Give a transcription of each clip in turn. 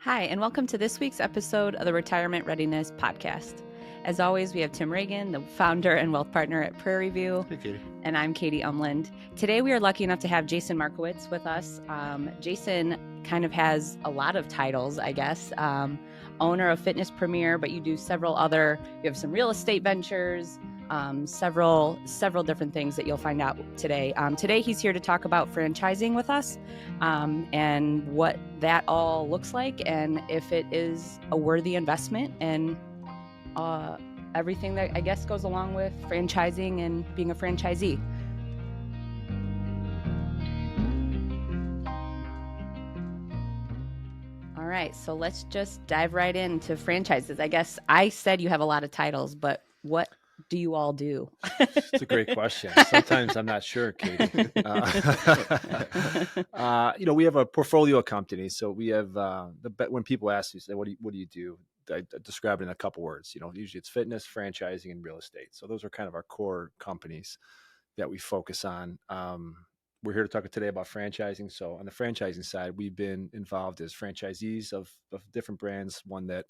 Hi, and welcome to this week's episode of the Retirement Readiness Podcast. As always, we have Tim Regan, the founder and wealth partner at Prairie View. Hey, Katie. And I'm Katie Umland. Today, we are lucky enough to have Jason Markowicz with us. Jason kind of has a lot of titles, I guess. Owner of Fitness Premier, but you do several other, you have some real estate ventures, several different things that you'll find out today. Today, he's here to talk about franchising with us and what that all looks like and if it is a worthy investment and everything that I guess goes along with franchising and being a franchisee. All right, so let's just dive right into franchises. I guess I said you have a lot of titles, but what do you all do? It's a great question. Sometimes I'm not sure, Katie. We have a portfolio of companies. So we have when people ask me, say, what do you do? I describe it in a couple words. Usually it's fitness, franchising, and real estate. So those are kind of our core companies that we focus on. We're here to talk today about franchising. So on the franchising side, we've been involved as franchisees of different brands. One that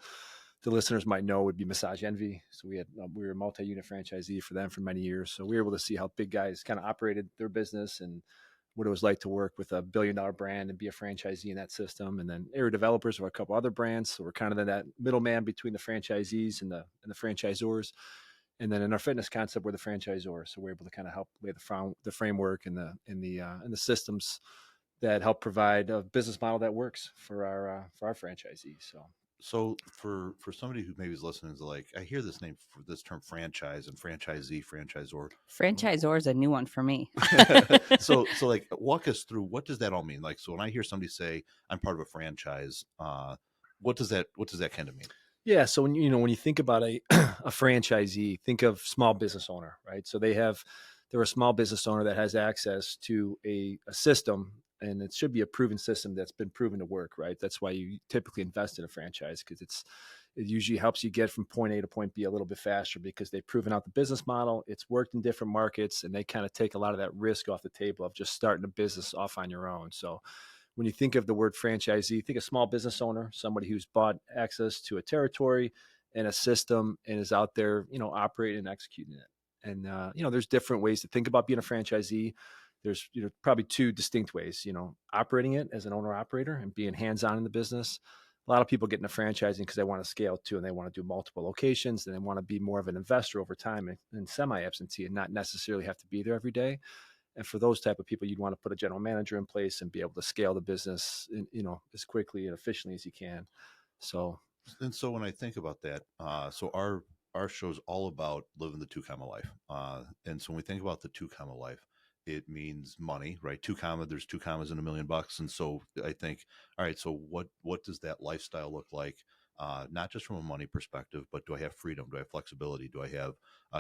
the listeners might know would be Massage Envy. So we were a multi-unit franchisee for them for many years. So we were able to see how big guys kind of operated their business and what it was like to work with a $1 billion brand and be a franchisee in that system. And then area developers were a couple other brands. So we're kind of that middleman between the franchisees and the franchisors. And then in our fitness concept, we're the franchisor. So we're able to kind of help lay the framework and the systems that help provide a business model that works for our franchisees. So for somebody who maybe is listening is like, I hear this term franchise and franchisee, franchisor. Franchisor is a new one for me. So like walk us through, what does that all mean? Like, so when I hear somebody say I'm part of a franchise, what does that kind of mean? Yeah. So when you think about a franchisee, think of small business owner, right? So they're a small business owner that has access to a system. And it should be a proven system that's been proven to work, right? That's why you typically invest in a franchise, because it usually helps you get from point A to point B a little bit faster because they've proven out the business model. It's worked in different markets, and they kind of take a lot of that risk off the table of just starting a business off on your own. So when you think of the word franchisee, think a small business owner, somebody who's bought access to a territory and a system and is out there, operating and executing it. And, there's different ways to think about being a franchisee. There's probably two distinct ways, operating it as an owner operator and being hands-on in the business. A lot of people get into franchising because they want to scale too, and they want to do multiple locations, and they want to be more of an investor over time and semi-absentee and not necessarily have to be there every day. And for those type of people, you'd want to put a general manager in place and be able to scale the business, as quickly and efficiently as you can. So when I think about that, so our show's all about living the 2-comma life. And so when we think about the 2-comma life, it means money, right? There's 2 commas in $1 million. And so I think, all right, so what does that lifestyle look like? Not just from a money perspective, but do I have freedom? Do I have flexibility? Do I have,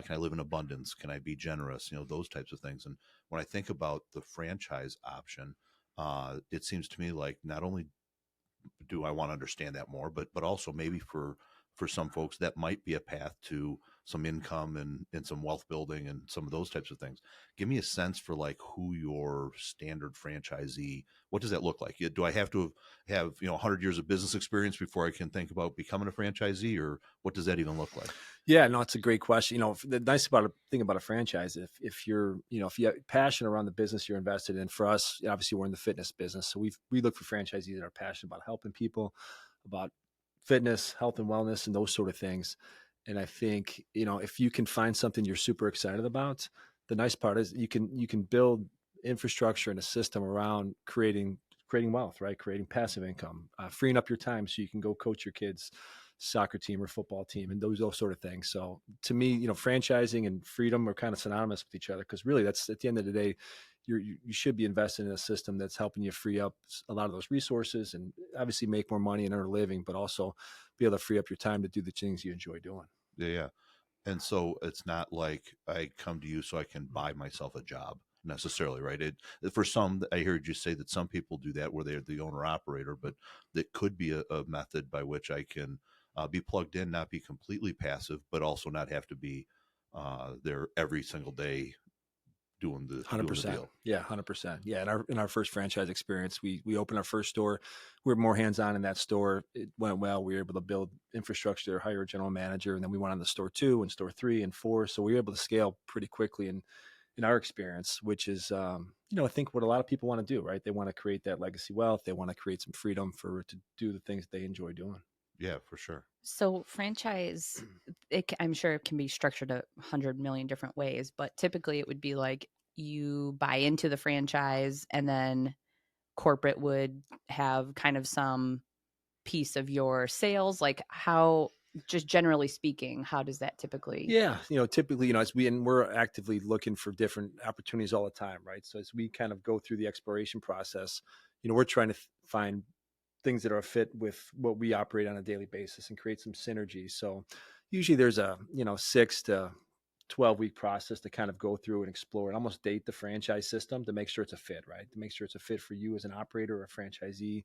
can I live in abundance? Can I be generous? Those types of things. And when I think about the franchise option, it seems to me like not only do I want to understand that more, but also maybe for some folks that might be a path to some income and some wealth building and some of those types of things. Give me a sense for like who your standard franchisee, what does that look like? Do I have to have 100 years of business experience before I can think about becoming a franchisee, or what does that even look like? Yeah, no, it's a great question. The nice thing about a franchise, if you're, if you have passion around the business you're invested in, for us, obviously we're in the fitness business. So we look for franchisees that are passionate about helping people, about fitness, health and wellness, and those sort of things. And I think, if you can find something you're super excited about, the nice part is you can build infrastructure and a system around creating wealth, right? Creating passive income, freeing up your time so you can go coach your kids' soccer team or football team and those sort of things. So to me, franchising and freedom are kind of synonymous with each other, because really that's, at the end of the day, you should be investing in a system that's helping you free up a lot of those resources and obviously make more money and earn a living, but also be able to free up your time to do the things you enjoy doing. Yeah. And so it's not like I come to you so I can buy myself a job necessarily, right? For some, I heard you say that some people do that where they're the owner operator, but that could be a method by which I can be plugged in, not be completely passive, but also not have to be there every single day doing the 100%. deal. Yeah, 100%. Yeah, in our first franchise experience, we opened our first store. We were more hands-on in that store. It went well. We were able to build infrastructure, hire a general manager, and then we went on to store 2 and store 3 and 4. So we were able to scale pretty quickly in our experience, which is, I think what a lot of people want to do, right? They want to create that legacy wealth. They want to create some freedom to do the things they enjoy doing. Yeah, for sure. So franchise, I'm sure it can be structured 100 million different ways, but typically it would be like you buy into the franchise and then corporate would have kind of some piece of your sales. Like how, just generally speaking, how does that typically? Yeah, typically, as we're actively looking for different opportunities all the time, right? So as we kind of go through the exploration process, we're trying to find things that are a fit with what we operate on a daily basis and create some synergy. So usually there's a 6 to 12-week process to kind of go through and explore and almost date the franchise system to make sure it's a fit, right? To make sure it's a fit for you as an operator or a franchisee,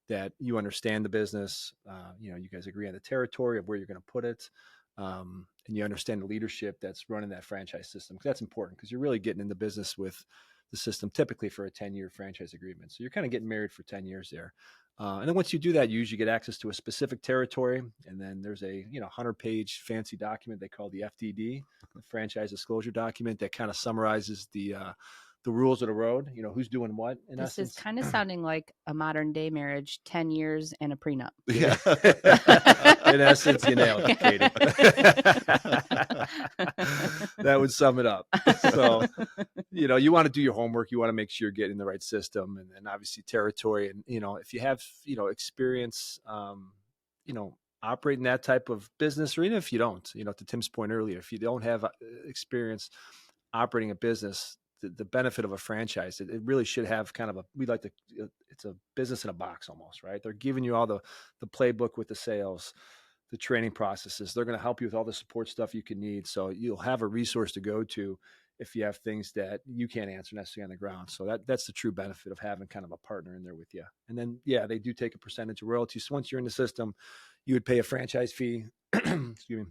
that you understand the business. You guys agree on the territory of where you're going to put it. And you understand the leadership that's running that franchise system. Because that's important, because you're really getting in the business with the system typically for a 10-year franchise agreement. So you're kind of getting married for 10 years there. And then once you do that, you usually get access to a specific territory. And then there's a 100-page fancy document they call the FDD, the franchise disclosure document, that kind of summarizes the rules of the road, who's doing what in This essence. is kind of sounding like a modern day marriage, 10 years and a prenup. Yeah. In essence, you nailed it, Katie. That would sum it up. So, you want to do your homework. You want to make sure you're getting the right system, and obviously territory. And, if you have, experience, operating that type of business, or even if you don't, to Tim's point earlier, if you don't have experience operating a business, the benefit of a franchise, it really should have kind of it's a business in a box almost, right? They're giving you all the playbook with the sales, the training processes. They're going to help you with all the support stuff you can need. So you'll have a resource to go to if you have things that you can't answer necessarily on the ground. So that's the true benefit of having kind of a partner in there with you. And then, they do take a percentage of royalties. So once you're in the system, you would pay a franchise fee. Excuse me.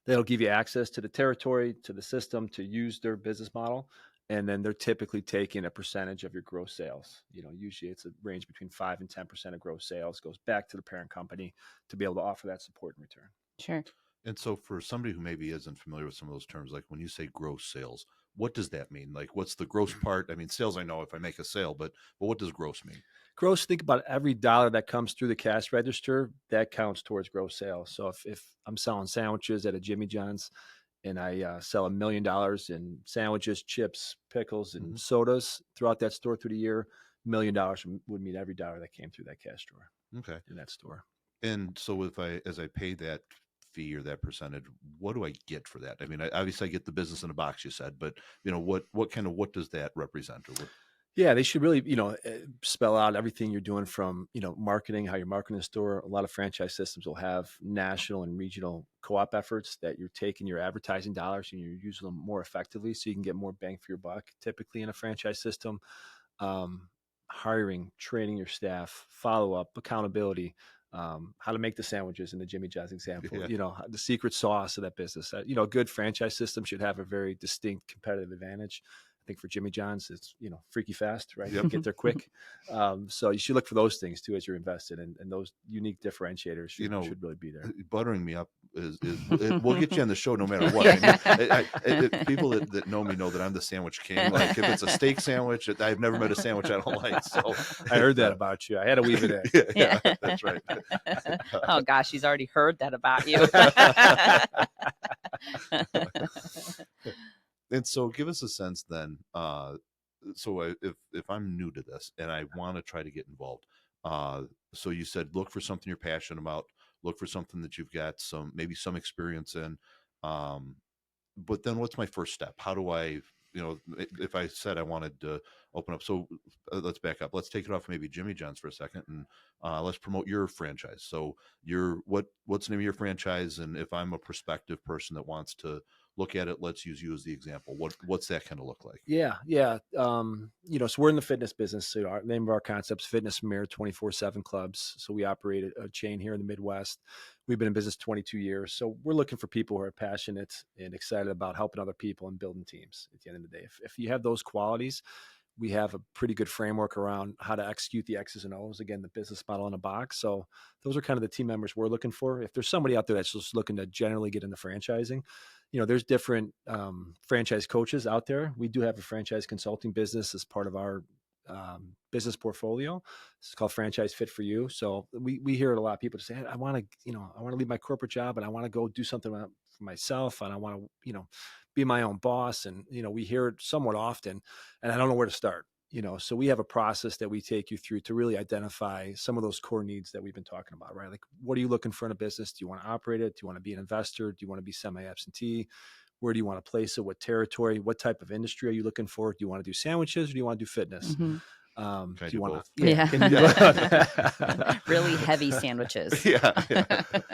That'll give you access to the territory, to the system, to use their business model. And then they're typically taking a percentage of your gross sales. Usually it's a range between 5 and 10% of gross sales goes back to the parent company to be able to offer that support in return. Sure. And so for somebody who maybe isn't familiar with some of those terms, like when you say gross sales, what does that mean? Like, what's the gross part? I mean, sales, I know if I make a sale, but what does gross mean? Gross, think about every dollar that comes through the cash register, that counts towards gross sales. So if I'm selling sandwiches at a Jimmy John's and I sell $1 million in sandwiches, chips, pickles, and sodas throughout that store through the year, $1 million would mean every dollar that came through that cash drawer. Okay. In that store. And so as I pay that fee or that percentage, what do I get for that? I mean, obviously I get the business in a box, you said, but what does that represent, or what? Yeah, they should really, spell out everything you're doing from, marketing, how you're marketing the store. A lot of franchise systems will have national and regional co-op efforts that you're taking your advertising dollars and you're using them more effectively so you can get more bang for your buck. Typically in a franchise system, hiring, training your staff, follow-up, accountability, how to make the sandwiches in the Jimmy John's example, the secret sauce of that business. A good franchise system should have a very distinct competitive advantage. I think for Jimmy John's, it's, freaky fast, right? Yep. Get there quick. So you should look for those things too as you're invested, and those unique differentiators should really be there. Buttering me up we'll get you on the show no matter what. I mean, people that know me know that I'm the sandwich king. Like if it's a steak sandwich, I've never met a sandwich I don't like. So I heard that about you. I had to weave it in. Yeah, that's right. Oh gosh, he's already heard that about you. And so give us a sense then. So if I'm new to this and I want to try to get involved, so you said, look for something you're passionate about, look for something that you've got maybe some experience in. But then what's my first step? How do I, if I said I wanted to open up, so let's back up. Let's take it off maybe Jimmy John's for a second and let's promote your franchise. So what's the name of your franchise? And if I'm a prospective person that wants to look at it. Let's use you as the example. What's that kind of look like? Yeah. Yeah. So we're in the fitness business. So our name of our concept's Fitness Premier 24/7 clubs. So we operate a chain here in the Midwest. We've been in business 22 years. So we're looking for people who are passionate and excited about helping other people and building teams at the end of the day. If you have those qualities, we have a pretty good framework around how to execute the X's and O's, again, the business model in a box. So those are kind of the team members we're looking for. If there's somebody out there that's just looking to generally get into franchising, there's different franchise coaches out there. We do have a franchise consulting business as part of our business portfolio. It's called Franchise Fit for You. So we hear it a lot of people say, hey, I want to leave my corporate job and I want to go do something for myself. And I want to, be my own boss. And, we hear it somewhat often and I don't know where to start, so we have a process that we take you through to really identify some of those core needs that we've been talking about, right? Like, what are you looking for in a business? Do you want to operate it? Do you want to be an investor? Do you want to be semi-absentee? Where do you want to place it? What territory? What type of industry are you looking for? Do you want to do sandwiches or do you want to do fitness? Can I do both? Yeah. Can you do both? Really heavy sandwiches. Yeah.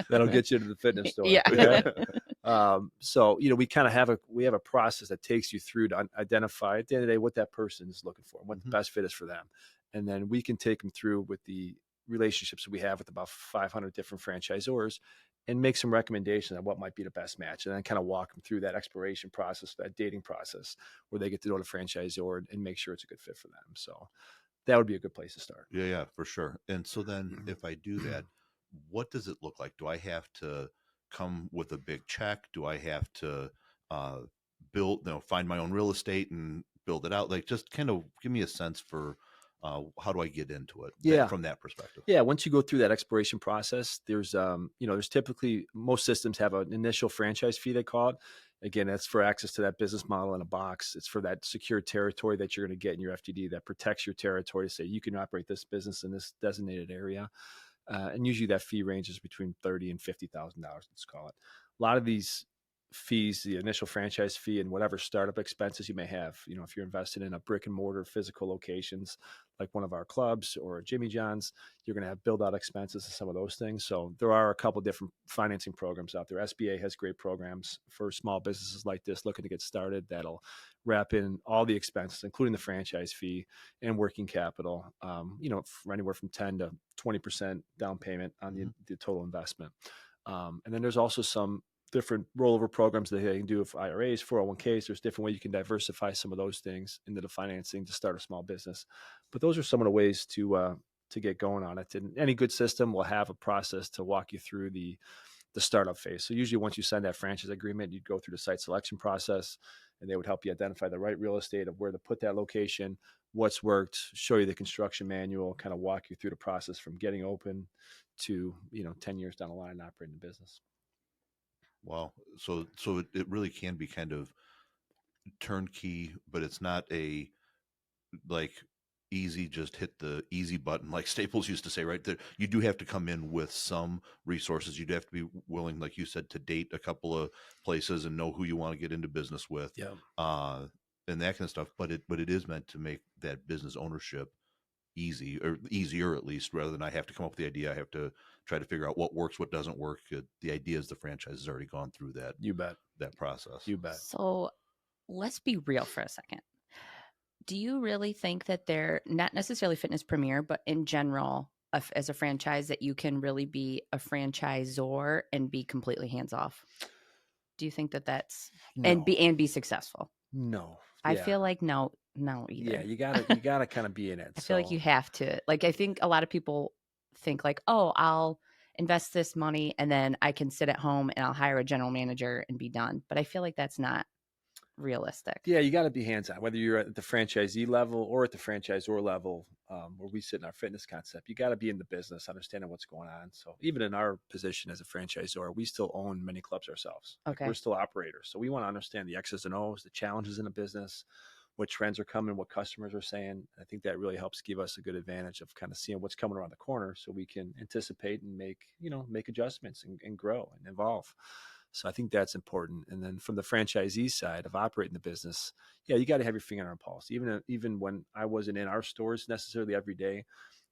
That'll get you to the fitness store. Yeah. So, we kind of have a process that takes you through to identify at the end of the day what that person is looking for, what the best fit is for them. And then we can take them through with the relationships we have with about 500 different franchisors and make some recommendations on what might be the best match. And then kind of walk them through that exploration process, that dating process where they get to know the franchisor and make sure it's a good fit for them. So that would be a good place to start. Yeah, for sure. And so then if I do that, what does it look like? Do I have to come with a big check? Do I have to find my own real estate and build it out? Like, just kind of give me a sense for how do I get into it from that perspective? Yeah. Once you go through that exploration process, there's typically, most systems have an initial franchise fee, they call it. Again, that's for access to that business model in a box. It's for that secure territory that you're going to get in your FTD that protects your territory to say you can operate this business in this designated area. And usually that fee ranges between $30,000 and $50,000, let's call it. A lot of these fees, the initial franchise fee and whatever startup expenses you may have, if you're invested in a brick and mortar physical locations, like one of our clubs or a Jimmy John's, you're going to have build out expenses and some of those things. So there are a couple different financing programs out there. SBA has great programs for small businesses like this looking to get started that'll wrap in all the expenses, including the franchise fee and working capital, for anywhere from 10 to 20% down payment on the total investment. And then there's also some different rollover programs that they can do with IRAs, 401ks. There's different ways you can diversify some of those things into the financing to start a small business. But those are some of the ways to get going on it. And any good system will have a process to walk you through the startup phase. So usually once you sign that franchise agreement, you'd go through the site selection process and they would help you identify the right real estate of where to put that location, what's worked, show you the construction manual, kind of walk you through the process from getting open to, 10 years down the line and operating the business. Wow. So it really can be kind of turnkey, but it's not a easy, just hit the easy button like Staples used to say, right? That you do have to come in with some resources. You do have to be willing, like you said, to date a couple of places and know who you want to get into business with. Yeah. And that kind of stuff. But it is meant to make that business ownership easy, or easier at least, rather than I have to come up with the idea. I have to try to figure out what works, what doesn't work. The idea is the franchise has already gone through that. You bet. That process. You bet. So let's be real for a second. Do you really think that they're not necessarily Fitness Premier, but in general, as a franchise, that you can really be a franchisor and be completely hands off? Do you think that that's and be successful? No. I feel like no either. Yeah, you gotta kind of be in it. I feel like you have to. Like, I think a lot of people think like, oh, I'll invest this money and then I can sit at home and I'll hire a general manager and be done. But I feel like that's not realistic. Yeah, you got to be hands-on, whether you're at the franchisee level or at the franchisor level, where we sit in our fitness concept. You got to be in the business, understanding what's going on. So even in our position as a franchisor, we still own many clubs ourselves. Okay. We're still operators. So we want to understand the X's and O's, the challenges in the business, what trends are coming, what customers are saying. I think that really helps give us a good advantage of kind of seeing what's coming around the corner so we can anticipate and make adjustments and grow and evolve. So I think that's important. And then from the franchisee side of operating the business, yeah, you got to have your finger on the pulse. Even when I wasn't in our stores necessarily every day,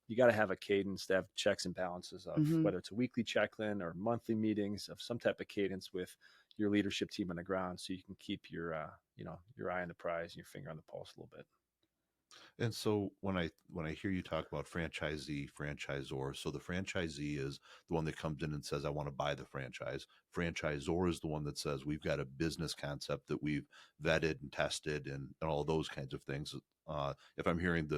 you got to have a cadence to have checks and balances of whether it's a weekly check-in or monthly meetings of some type of cadence with, your leadership team on the ground, so you can keep your your eye on the prize and your finger on the pulse a little bit. And so when I hear you talk about franchisee, franchisor, so the franchisee is the one that comes in and says, I want to buy the franchise. Franchisor is the one that says, we've got a business concept that we've vetted and tested and all those kinds of things. If I'm hearing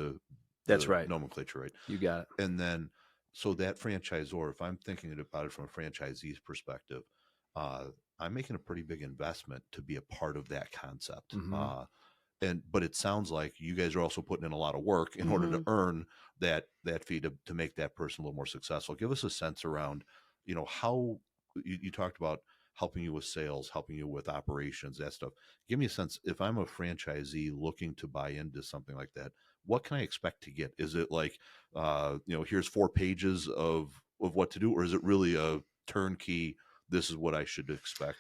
That's right, nomenclature right. You got it. And then, so that franchisor, if I'm thinking about it from a franchisee's perspective, I'm making a pretty big investment to be a part of that concept. But it sounds like you guys are also putting in a lot of work in order to earn that fee to make that person a little more successful. Give us a sense around, how you talked about helping you with sales, helping you with operations, that stuff. Give me a sense, if I'm a franchisee looking to buy into something like that, what can I expect to get? Is it like, here's 4 pages of what to do, or is it really a turnkey? This is what I should expect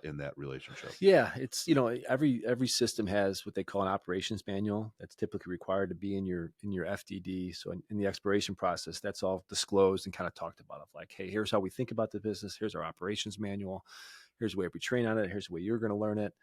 in that relationship. Yeah, it's every system has what they call an operations manual that's typically required to be in your FDD. So in the exploration process, that's all disclosed and kind of talked about. Of like, hey, here's how we think about the business. Here's our operations manual. Here's the way we train on it. Here's the way you're going to learn it.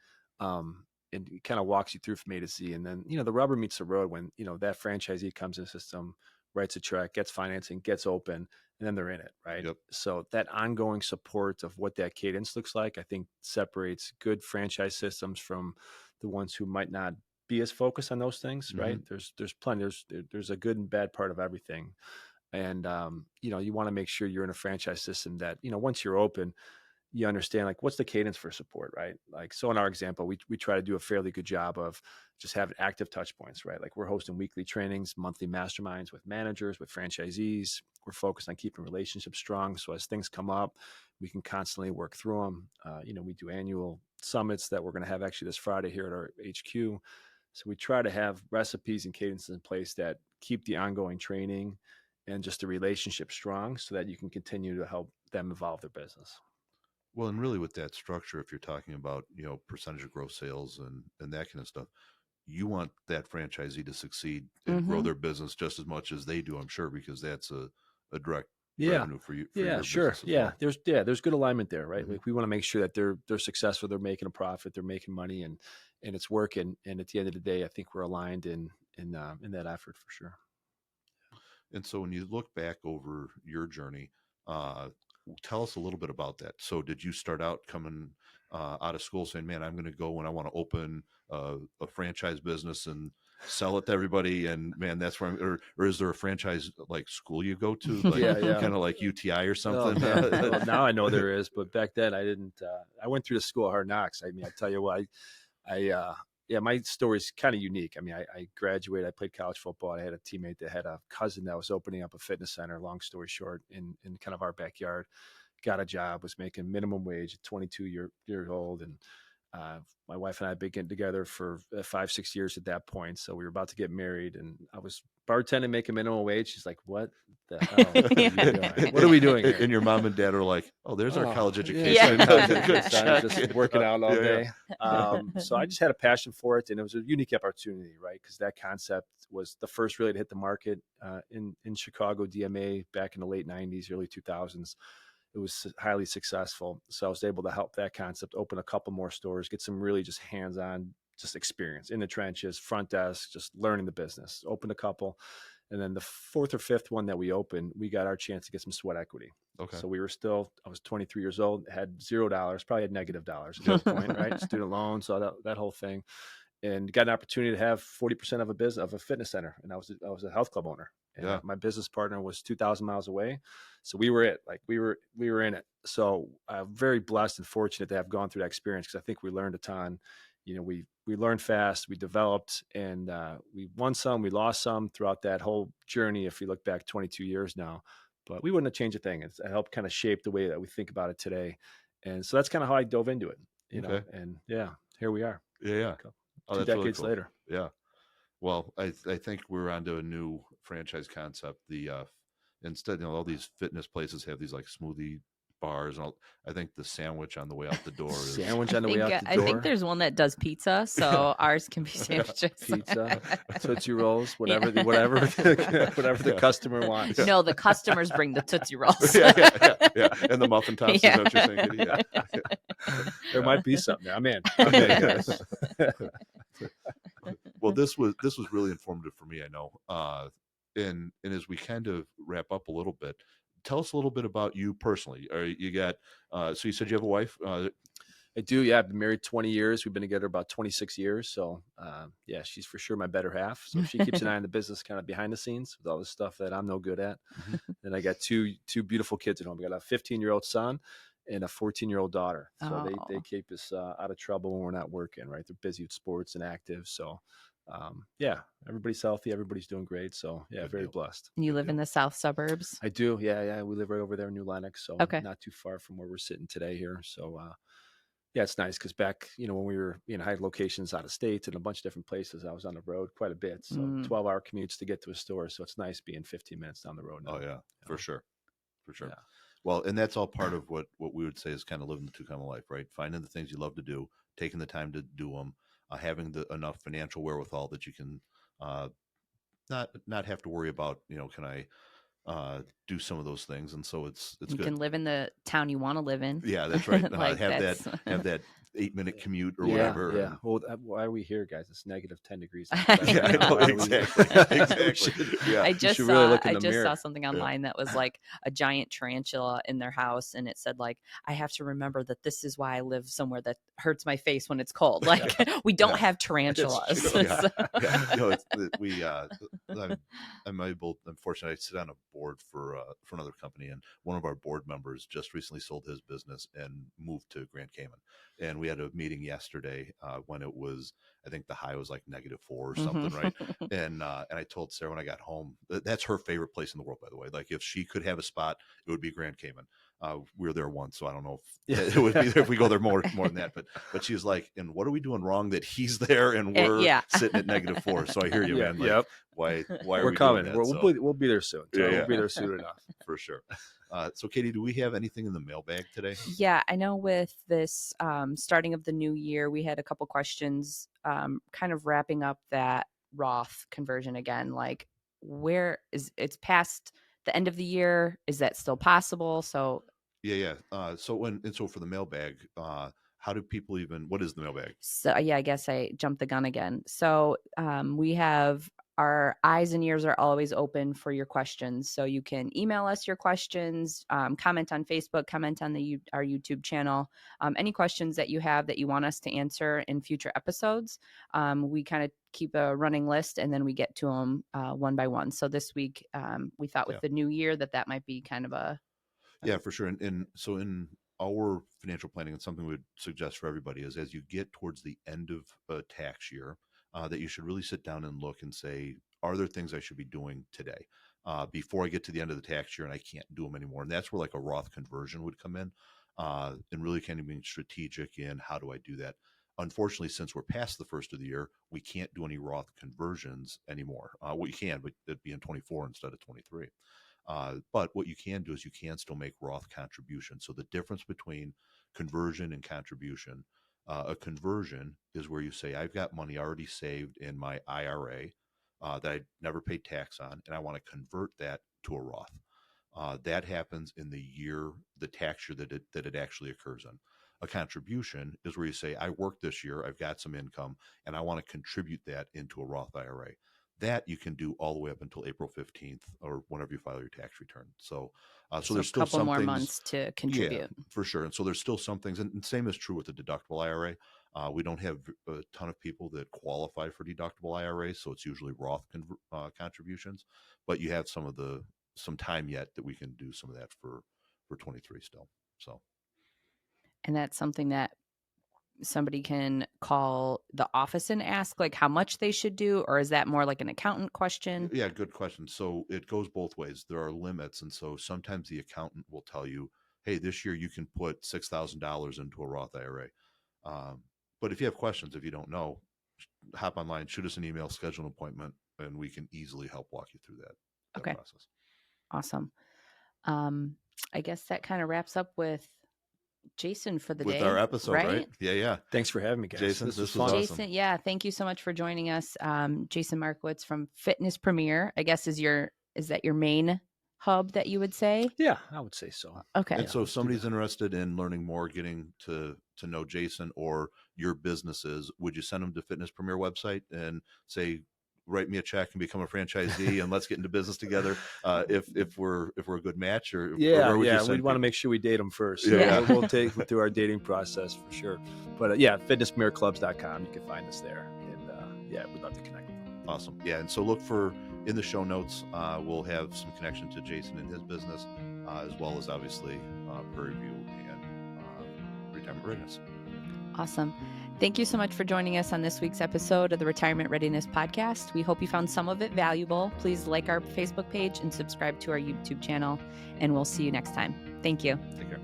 And it kind of walks you through from A to Z. And then the rubber meets the road when that franchisee comes in the system, writes a check, gets financing, gets open, and then they're in it, right? Yep. So that ongoing support of what that cadence looks like, I think separates good franchise systems from the ones who might not be as focused on those things, right? There's plenty, there's a good and bad part of everything. And, you want to make sure you're in a franchise system that, once you're open, you understand like what's the cadence for support, right? Like, so in our example, we try to do a fairly good job of just having active touch points, right? Like we're hosting weekly trainings, monthly masterminds with managers, with franchisees. We're focused on keeping relationships strong. So as things come up, we can constantly work through them. We do annual summits that we're going to have actually this Friday here at our HQ. So we try to have recipes and cadences in place that keep the ongoing training and just the relationship strong so that you can continue to help them evolve their business. Well, and really with that structure, if you're talking about, percentage of gross sales and that kind of stuff, you want that franchisee to succeed and grow their business just as much as they do, I'm sure, because that's a direct revenue for you. Yeah, sure. Yeah. Well. There's good alignment there, right? Like we want to make sure that they're successful, they're making a profit, they're making money and it's working. And at the end of the day, I think we're aligned in that effort for sure. And so when you look back over your journey, tell us a little bit about that. So did you start out coming out of school saying, man, I'm going to go and I want to open a franchise business and sell it to everybody? And man, that's where or is there a franchise like school you go to? Like kind of like UTI or something? Well, now I know there is, but back then I didn't, I went through the school of hard knocks. I mean, I tell you what, my story is kind of unique. I mean, I graduated, I played college football. I had a teammate that had a cousin that was opening up a fitness center, long story short, in kind of our backyard. Got a job, was making minimum wage at 22 years old. And my wife and I had been getting together for 5-6 years at that point. So we were about to get married and I was bartending, making minimum wage. She's like, what the hell are you doing? What are we doing here? And your mom and dad are like, oh, there's our college education. Yeah. Just working out all day. So I just had a passion for it and it was a unique opportunity, right? Because that concept was the first really to hit the market in Chicago DMA back in the late 90s, early 2000s. It was highly successful. So I was able to help that concept open a couple more stores, get some really just hands-on just experience in the trenches, front desk, just learning the business, opened a couple. And then the 4th or 5th one that we opened, we got our chance to get some sweat equity. Okay. So I was 23 years old, had $0, probably had negative dollars at that point, right? Student loans, so that whole thing. And got an opportunity to have 40% of a business, of a fitness center. And I was a health club owner. And my business partner was 2,000 miles away. So we were it. Like we were in it. So I'm very blessed and fortunate to have gone through that experience because I think we learned a ton. We learned fast, we developed, and we won some, we lost some throughout that whole journey. If you look back 22 years now, but we wouldn't have changed a thing. It helped kind of shape the way that we think about it today. And so that's kind of how I dove into it, know, and here we are. Yeah. 2 decades later. Yeah. Well, I think we're onto a new franchise concept. Instead, all these fitness places have these like smoothie bars. And I think the sandwich on the way out the door is Sandwich on the way out the I door. think there's one that does pizza, so ours can be sandwiches. Pizza, Tootsie Rolls, Yeah. whatever the customer wants. No, the customers bring the Tootsie Rolls. yeah. And the muffin tops. Yeah. Is that what you're thinking? Yeah. There might be something there. I'm in. Yes. Well, this was really informative for me, I know. And as we kind of wrap up a little bit, tell us a little bit about you personally. You got so you said you have a wife? I do. Yeah, I've been married 20 years. We've been together about 26 years. So yeah, she's for sure my better half. So she keeps an eye on the business kind of behind the scenes with all the stuff that I'm no good at. And I got two beautiful kids at home. I got a 15-year-old son and a 14-year-old daughter. So they keep us out of trouble when we're not working, right? They're busy with sports and active. So yeah, everybody's healthy. Everybody's doing great. So yeah, very blessed. You live in the south suburbs? I do. Yeah. We live right over there in New Lenox. So not too far from where we're sitting today here. So yeah, it's nice because back, when we were in high locations out of state and a bunch of different places, I was on the road quite a bit. So 12-hour commutes to get to a store. So it's nice being 15 minutes down the road now. Oh yeah, for sure. Yeah. Well, and that's all part of what we would say is kind of living the two-comma life, right? Finding the things you love to do, taking the time to do them, having enough financial wherewithal that you can not have to worry about, can I do some of those things. And so it's you good. can live in the town you want to live in. Yeah, that's right. Like have that 8-minute commute or whatever. Yeah. Well, why are we here, guys? It's negative 10 degrees. Yeah, I know, exactly. Yeah. I just mirror. saw something online that was like a giant tarantula in their house, and it said like, I have to remember that this is why I live somewhere that hurts my face when it's cold. Like we don't have tarantulas. I'm fortunate. I sit on a board for another company, and one of our board members just recently sold his business and moved to Grand Cayman. And we had a meeting yesterday when it was, I think the high was like -4 or something, right? And I told Sarah when I got home, that's her favorite place in the world, by the way. Like if she could have a spot, it would be Grand Cayman. We were there once, so I don't know if it would be there if we go there more than that. But she was like, and what are we doing wrong that he's there and we're sitting at -4? So I hear you, man. Like, yep. Why are we coming? We'll be there soon. So we'll be there soon enough. For sure. So Katie, do we have anything in the mailbag today? Yeah, I know with this starting of the new year, we had a couple questions kind of wrapping up that Roth conversion again. Like where it's past the end of the year? Is that still possible? So yeah. So for the mailbag, how do people what is the mailbag? So yeah, I guess I jumped the gun again. So we have our eyes and ears are always open for your questions. So you can email us your questions, comment on Facebook, comment on our YouTube channel. Any questions that you have that you want us to answer in future episodes, we kind of keep a running list and then we get to them one by one. So this week we thought with the new year that might be kind of a yeah, for sure. And so in our financial planning, and something we'd suggest for everybody is as you get towards the end of a tax year, that you should really sit down and look and say, are there things I should be doing today before I get to the end of the tax year and I can't do them anymore? And that's where like a Roth conversion would come in and really kind of being strategic in how do I do that? Unfortunately, since we're past the first of the year, we can't do any Roth conversions anymore. We can, but it'd be in 24 instead of 23. But what you can do is you can still make Roth contributions. So the difference between conversion and contribution, a conversion is where you say, I've got money already saved in my IRA that I never paid tax on, and I want to convert that to a Roth. That happens in the tax year that it actually occurs in. A contribution is where you say, I worked this year, I've got some income, and I want to contribute that into a Roth IRA. That you can do all the way up until April 15th or whenever you file your tax return. So there's still a couple some more things, months to contribute. Yeah, for sure. And so there's still some things, and same is true with the deductible IRA. We don't have a ton of people that qualify for deductible IRAs, so it's usually Roth contributions. But you have some time yet that we can do some of that for 23 still. So, and that's something that somebody can call the office and ask like how much they should do, or is that more like an accountant question? Yeah, good question. So it goes both ways. There are limits, and so sometimes the accountant will tell you, hey, this year you can put $6,000 into a Roth IRA. But if you have questions, if you don't know, hop online, shoot us an email, schedule an appointment, and we can easily help walk you through that Okay. process. Awesome. I guess that kind of wraps up with Jason for the with day. our episode, right? Yeah. Thanks for having me, guys. Jason, this was this was fun. awesome. Jason, yeah, thank you so much for joining us. Jason Markowicz from Fitness Premier, I guess is that your main hub that you would say? Yeah, I would say so. Okay. And so if let's do somebody's that. interested in learning more, getting to know Jason or your businesses, would you send them to Fitness Premier website and say, write me a check and become a franchisee and let's get into business together? If we're a good match, or where would you send we'd want to people? make sure we date them first. Yeah. We'll take through our dating process for sure. But fitnessmirrorclubs.com. You can find us there, and we'd love to connect with them. Awesome. Yeah. And so look for in the show notes, we'll have some connection to Jason and his business, as well as obviously Prairie View and Retirement Readiness. Awesome. Thank you so much for joining us on this week's episode of the Retirement Readiness Podcast. We hope you found some of it valuable. Please like our Facebook page and subscribe to our YouTube channel, and we'll see you next time. Thank you. Take care.